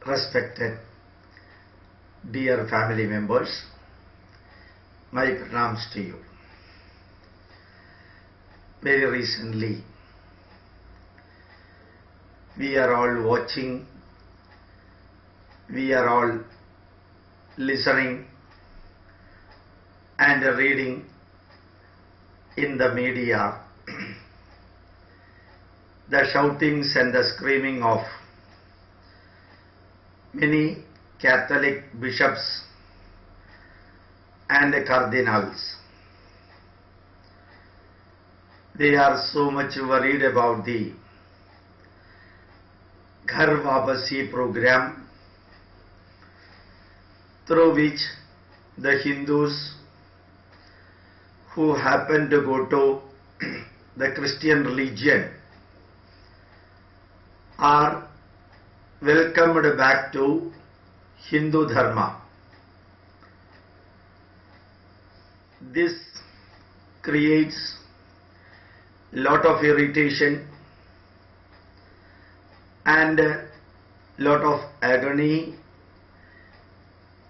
Respected dear family members, my pranams to you. Very recently, we are all watching, we are all listening and reading in the media the shoutings and the screaming of many Catholic bishops and cardinals. They are so much worried about the Ghar vapasi program, through which the Hindus who happen to go to the Christian religion are welcomed back to Hindu Dharma. This creates lot of irritation and lot of agony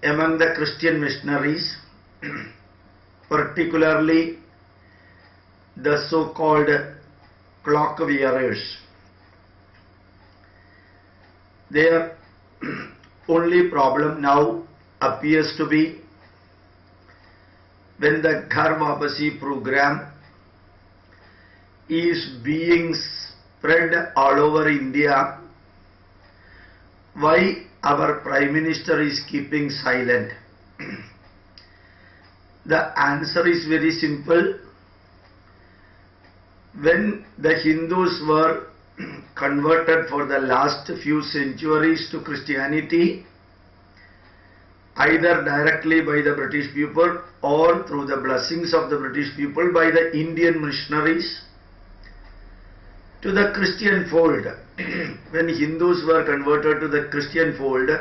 among the Christian missionaries, particularly the so-called clock wearers. Their only problem now appears to be when the Ghar vapasi program is being spread all over India, why our Prime Minister is keeping silent? The answer is very simple. When the Hindus were converted for the last few centuries to Christianity, either directly by the British people or through the blessings of the British people by the Indian missionaries to the Christian fold. When Hindus were converted to the Christian fold,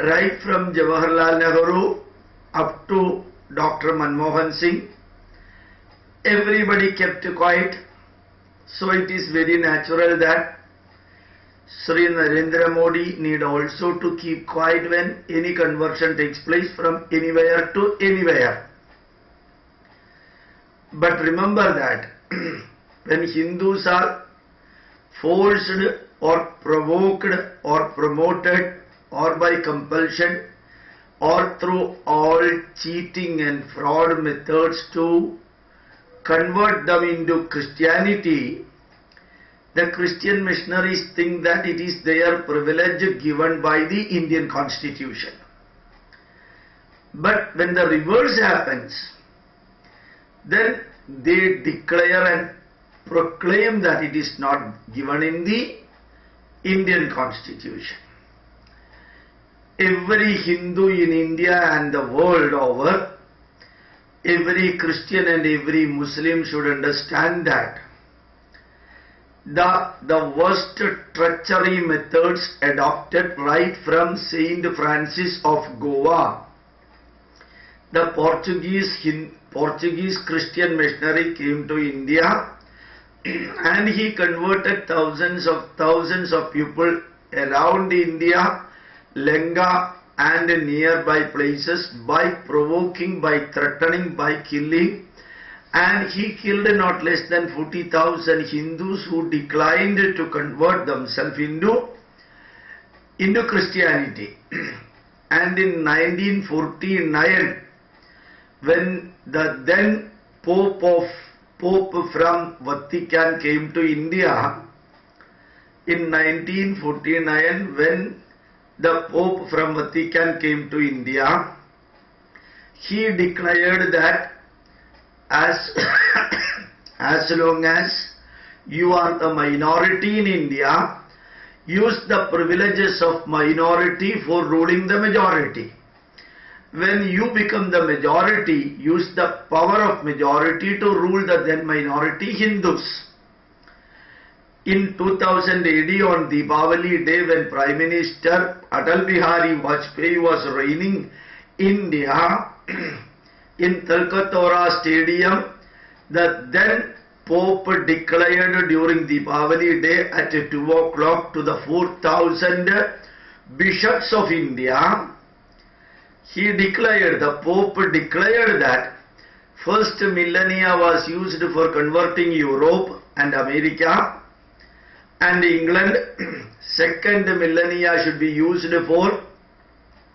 right from Jawaharlal Nehru up to Dr. Manmohan Singh, everybody kept quiet. So it is very natural that Sri Narendra Modi need also to keep quiet when any conversion takes place from anywhere to anywhere. But remember that when Hindus are forced or provoked or promoted or by compulsion or through all cheating and fraud methods to convert them into Christianity, the Christian missionaries think that it is their privilege given by the Indian Constitution. But when the reverse happens, then they declare and proclaim that it is not given in the Indian Constitution. Every Hindu in India and the world over, every Christian and every Muslim should understand that the worst treachery methods adopted right from Saint Francis of Goa, the Portuguese Christian missionary came to India and he converted thousands of people around India, Lenga and nearby places by provoking, by threatening, by killing, and he killed not less than 40,000 Hindus who declined to convert themselves into Christianity. And in 1949, when the then Pope from Vatican came to India, in 1949 when the Pope from Vatican came to India, he declared that as long as you are the minority in India, use the privileges of minority for ruling the majority. When you become the majority, use the power of majority to rule the then minority Hindus. In 2000 AD on Deepavali day, when Prime Minister Atal Bihari Vajpayee was reigning India, in Talkatora Stadium, the then Pope declared during Deepavali day at 2 o'clock to the 4,000 bishops of India, the Pope declared that first millennia was used for converting Europe and America and England. Second millennia should be used for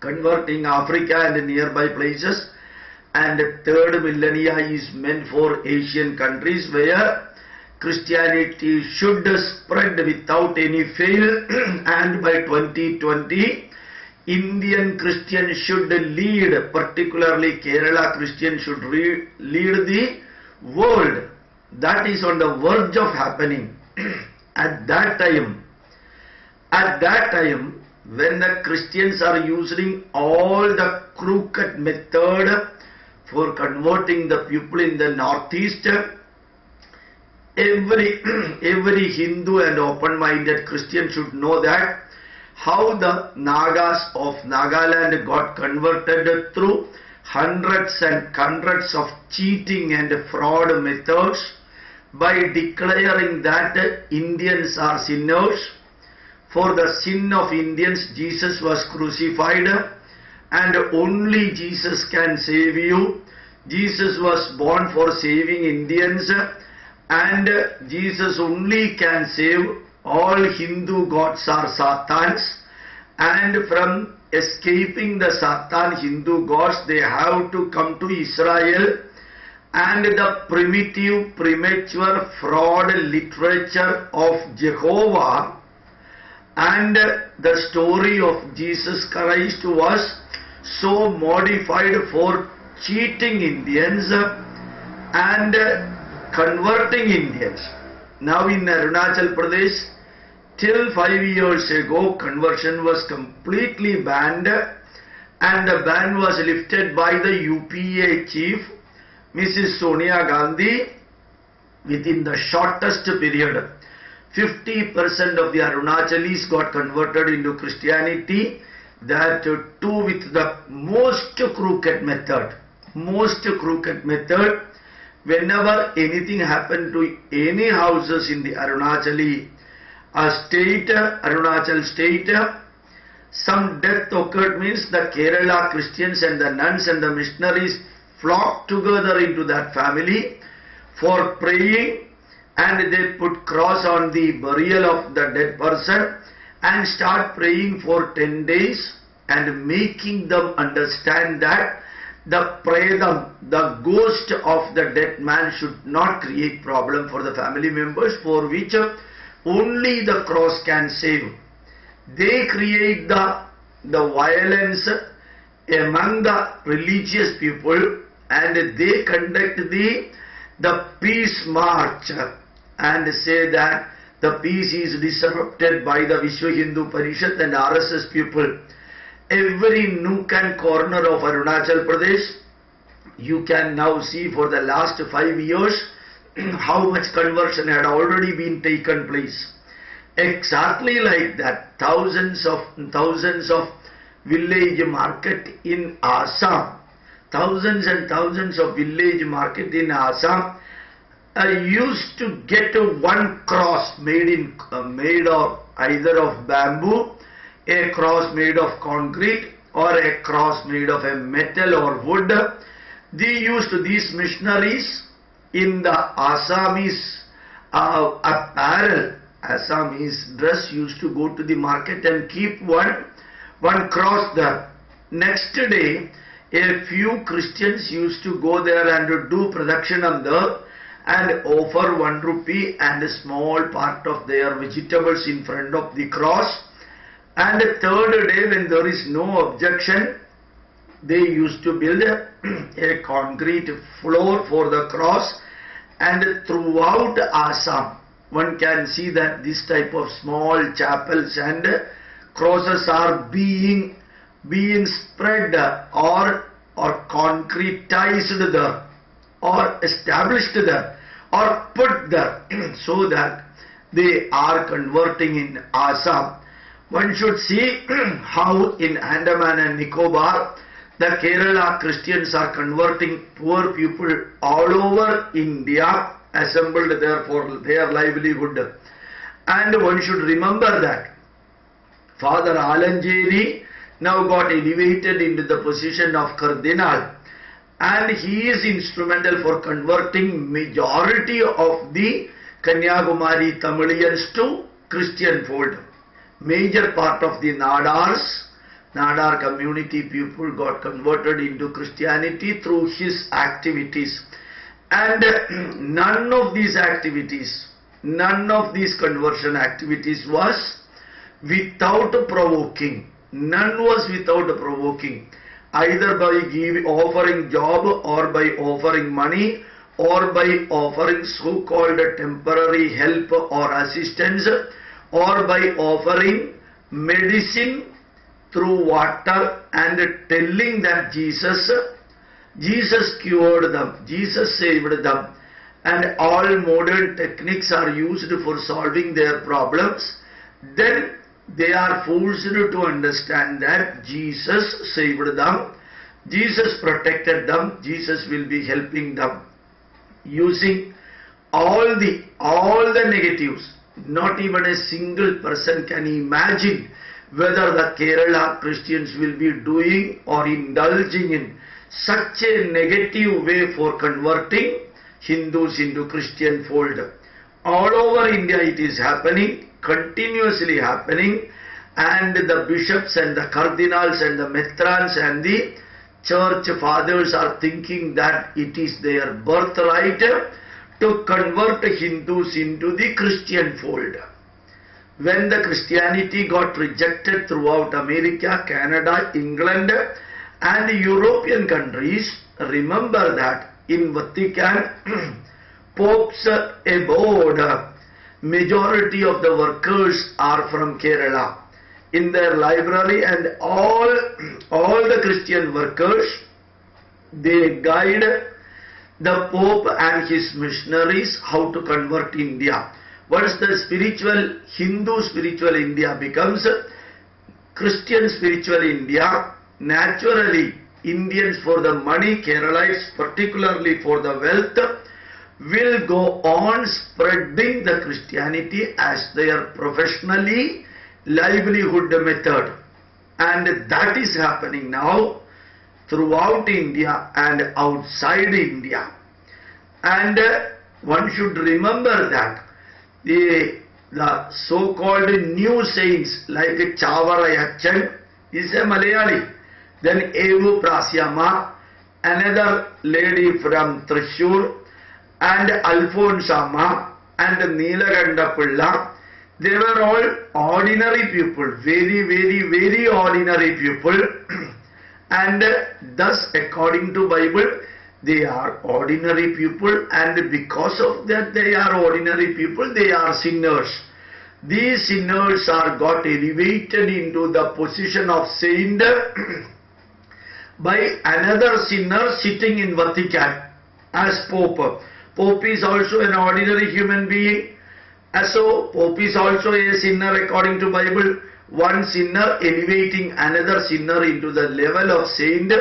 converting Africa and nearby places. And third millennia is meant for Asian countries where Christianity should spread without any fail. And by 2020, Indian Christians should lead, particularly Kerala Christians should lead the world. That is on the verge of happening. At that time, when the Christians are using all the crooked method for converting the people in the northeast, every Hindu and open-minded Christian should know that how the Nagas of Nagaland got converted through hundreds and hundreds of cheating and fraud methods by declaring that Indians are sinners. For the sin of Indians, Jesus was crucified and only Jesus can save you. Jesus was born for saving Indians and Jesus only can save. All Hindu gods are Satans, and from escaping the Satan Hindu gods, they have to come to Israel, and the primitive, premature fraud literature of Jehovah and the story of Jesus Christ was so modified for cheating Indians and converting Indians. Now in Arunachal Pradesh, till 5 years ago, conversion was completely banned, and the ban was lifted by the UPA chief, Mrs. Sonia Gandhi, within the shortest period. 50% of the Arunachalis got converted into Christianity, that too with the most crooked method. Whenever anything happened to any houses in the Arunachal state, some death occurred, means the Kerala Christians and the nuns and the missionaries flocked together into that family for praying, and they put cross on the burial of the dead person and start praying for 10 days and making them understand that the predam, the ghost of the dead man, should not create problem for the family members, for which only the cross can save. They create the violence among the religious people, and they conduct the peace march and say that the peace is disrupted by the Vishwa Hindu Parishad and RSS people. Every nook and corner of Arunachal Pradesh, you can now see for the last 5 years how much conversion had already been taken place. Exactly like that, thousands of village market in Assam, thousands and thousands of village market in Assam used to get one cross made of either of bamboo, a cross made of concrete, or a cross made of a metal or wood. These missionaries in the Assamese apparel, Assamese dress, used to go to the market and keep one cross there. Next day, a few Christians used to go there and do pradakshina there and offer 1 rupee and a small part of their vegetables in front of the cross. And the third day, when there is no objection, they used to build a concrete floor for the cross, and throughout Assam one can see that this type of small chapels and crosses are being spread or concretized there, or established there, or put there so that they are converting in Assam. One should see how in Andaman and Nicobar the Kerala Christians are converting poor people all over India, assembled there for their livelihood. And one should remember that Father Alanjeri now got elevated into the position of Cardinal, and he is instrumental for converting majority of the Kanyakumari Tamilians to Christian fold. Major part of the Nadar community people got converted into Christianity through his activities. And none of these conversion activities was without provoking. None was without provoking. Either by offering job, or by offering money, or by offering so-called temporary help or assistance, or by offering medicine through water and telling that Jesus cured them, Jesus saved them, and all modern techniques are used for solving their problems, then they are forced to understand that Jesus saved them, Jesus protected them, Jesus will be helping them. Using all the negatives, not even a single person can imagine whether the Kerala Christians will be doing or indulging in such a negative way for converting Hindus into Christian fold. All over India it is happening, continuously happening, and the bishops and the cardinals and the metrans and the church fathers are thinking that it is their birthright to convert Hindus into the Christian fold. When the Christianity got rejected throughout America, Canada, England and European countries, remember that in Vatican, Pope's abode, majority of the workers are from Kerala. In their library, and all the Christian workers, they guide the Pope and his missionaries how to convert India. Once the Hindu spiritual India becomes Christian spiritual India, naturally Indians for the money, Keralites particularly for the wealth, will go on spreading the Christianity as their professionally livelihood method. And that is happening now throughout India and outside India. And one should remember that the so-called new saints like Chavarayachan is a Malayali, then Evu Prasyama, another lady from Thrissur, and Alphonsama and Neelakanta Pilla. They were all ordinary people, very, very, very ordinary people. And thus, according to Bible, they are ordinary people, and because of that they are ordinary people, they are sinners. These sinners are got elevated into the position of saint by another sinner sitting in Vatican as Pope. Pope is also an ordinary human being. So Pope is also a sinner according to Bible. One sinner elevating another sinner into the level of saint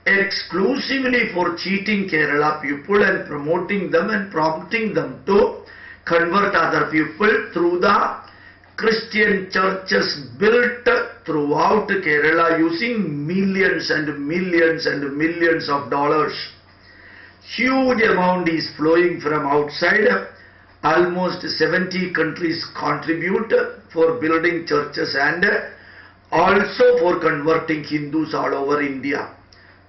exclusively for cheating Kerala people and promoting them and prompting them to convert other people through the Christian churches built throughout Kerala using millions and millions and millions of dollars. Huge amount is flowing from outside. Almost 70 countries contribute for building churches and also for converting Hindus all over India.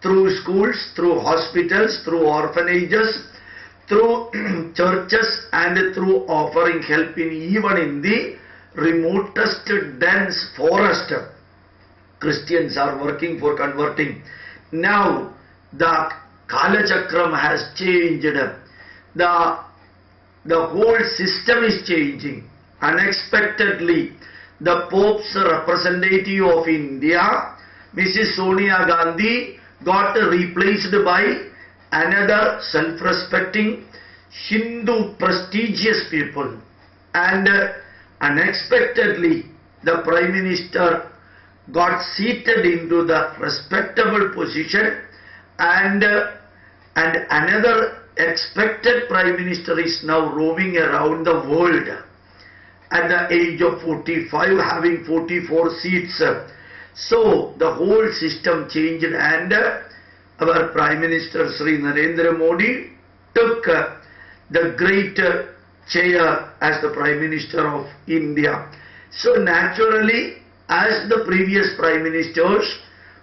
Through schools, through hospitals, through orphanages, through churches, and through offering help even in the remotest dense forest. Christians are working for converting. Now the Kalachakram has changed. The whole system is changing. Unexpectedly, the Pope's representative of India, Mrs. Sonia Gandhi, got replaced by another self-respecting Hindu prestigious people. And unexpectedly, the Prime Minister got seated into the respectable position, and another expected Prime Minister is now roaming around the world. at the age of 45 having 44 seats. So the whole system changed, and our Prime Minister Sri Narendra Modi took the great chair as the Prime Minister of India. So naturally, as the previous Prime Ministers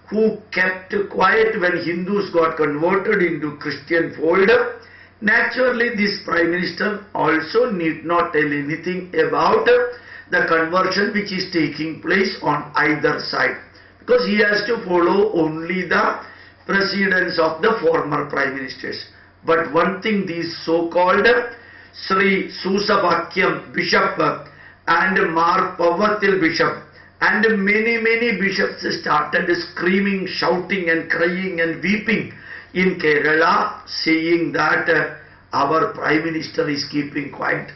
who kept quiet when Hindus got converted into Christian fold, naturally this Prime Minister also need not tell anything about the conversion which is taking place on either side, because he has to follow only the precedents of the former Prime Ministers. But one thing, these so-called Sri Susavakyam Bishop and Mar Pavatil Bishop and many bishops started screaming, shouting and crying and weeping in Kerala, saying that our Prime Minister is keeping quiet.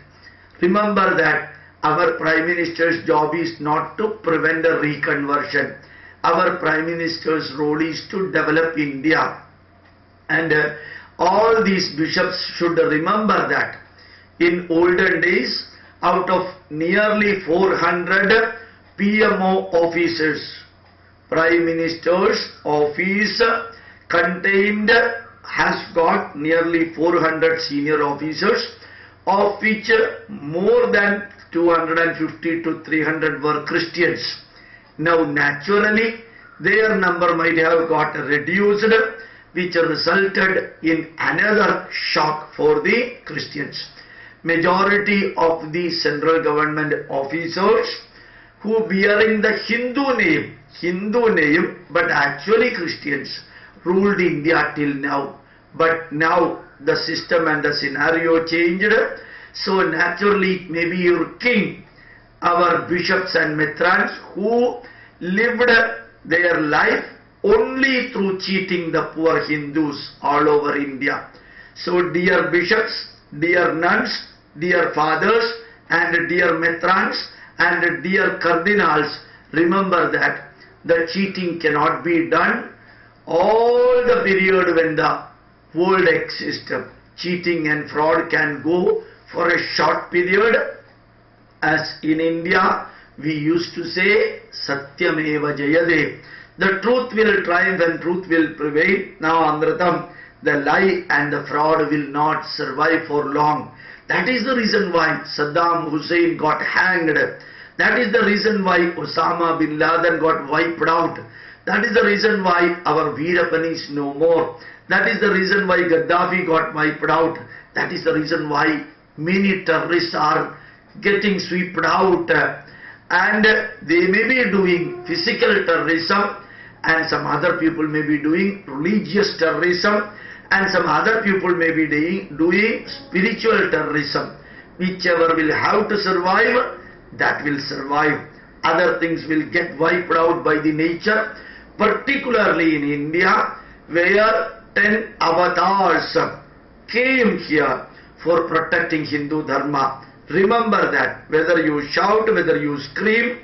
Remember that our Prime Minister's job is not to prevent a reconversion. Our Prime Minister's role is to develop India. And all these bishops should remember that in olden days, out of nearly 400 PMO officers, Prime Minister's office contained has got nearly 400 senior officers, of which more than 250 to 300 were Christians. Now naturally their number might have got reduced, which resulted in another shock for the Christians. Majority of the central government officers who bearing the Hindu name but actually Christians, ruled India till now. But now the system and the scenario changed, so naturally it may be your king, our bishops and metrans who lived their life only through cheating the poor Hindus all over India. So dear bishops, dear nuns, dear fathers and dear metrans and dear cardinals, remember that the cheating cannot be done all the period when the world exists. Cheating and fraud can go for a short period. As in India we used to say, Satyameva Jayade. The truth will triumph and truth will prevail. Now Amritam, the lie and the fraud will not survive for long. That is the reason why Saddam Hussein got hanged. That is the reason why Osama bin Laden got wiped out. That is the reason why our Veerappan is no more. That is the reason why Gaddafi got wiped out. That is the reason why many terrorists are getting swept out. And they may be doing physical terrorism, and some other people may be doing religious terrorism, and some other people may be doing spiritual terrorism. Whichever will have to survive, that will survive. Other things will get wiped out by the nature, particularly in India, where 10 avatars came here for protecting Hindu Dharma. Remember that whether you shout, whether you scream,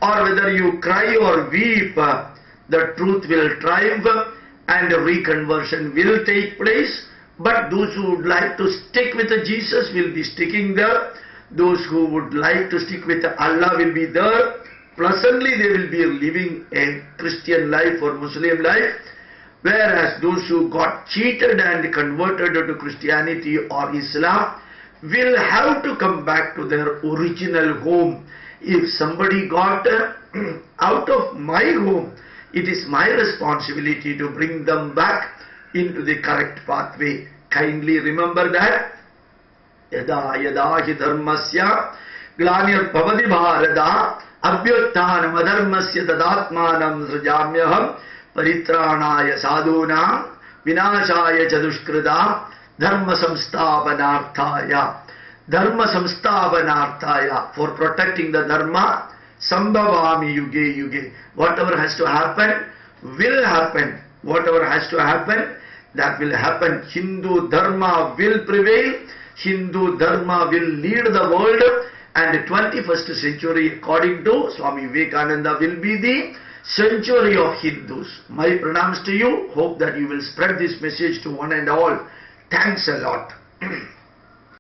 or whether you cry or weep, the truth will triumph and reconversion will take place. But those who would like to stick with Jesus will be sticking there. Those who would like to stick with Allah will be there. Pleasantly they will be living a Christian life or Muslim life. Whereas those who got cheated and converted to Christianity or Islam will have to come back to their original home. If somebody got out of my home, it is my responsibility to bring them back into the correct pathway. Kindly remember that. Yada yada hi dharmasya glanir bhavati bharata abhyuttanam adharmasya tadatmanam srajamyaham paritranaya sadhunam vinashaya chadushkrita dharma samsthapanarthaya. Dharma samsthapanarthaya, for protecting the dharma, sambhavami yuge yuge. Whatever has to happen will happen. Whatever has to happen, that will happen. Hindu Dharma will prevail. Hindu Dharma will lead the world, and the 21st century, according to Swami Vivekananda, will be the century of Hindus. My pranams to you. Hope that you will spread this message to one and all. Thanks a lot.